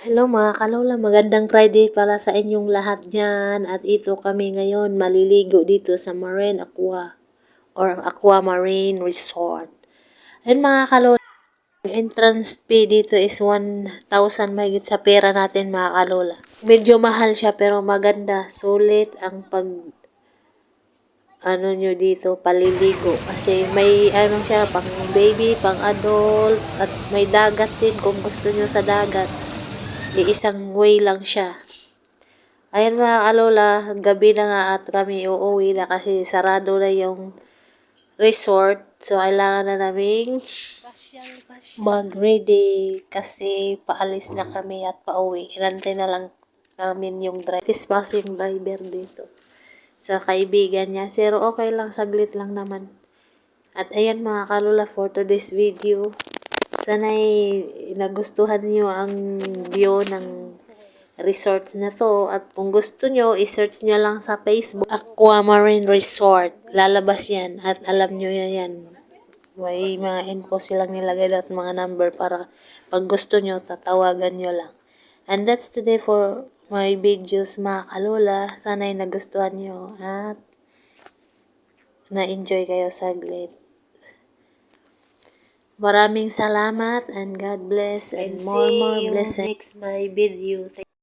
Hello mga kalola, magandang Friday pala sa inyong lahat dyan. At ito kami ngayon maliligo dito sa Marine Aqua or Aqua Marine Resort. Ayun mga kalola, ang entrance fee dito is 1,000 mahigit sa pera natin mga kalola. Medyo mahal siya pero maganda, sulit ang nyo dito, paliligo. Kasi may siya, pang baby, pang adult, at may dagat din kung gusto nyo sa dagat. Isang way lang siya. Ayan mga kalola, gabi na nga at kami uuwi na kasi sarado na yung resort. So, kailangan na naming mag-ready kasi paalis na kami at pauwi. Inantay na lang namin yung driver. Tispas yung driver dito. Sa kaibigan niya. Pero okay lang, saglit lang naman. At ayan mga kalola, for today's video. Sana'y nagustuhan niyo ang view ng resort na to. At kung gusto nyo, i-search nyo lang sa Facebook, Aqua Marine Resort. Lalabas yan. At alam nyo yan. May mga info silang nilagay at mga number para pag gusto nyo, tatawagan nyo lang. And that's today for my videos mga kalola. Sana'y nagustuhan nyo at na-enjoy kayo saglit. Maraming salamat and God bless and more blessings. Next my video.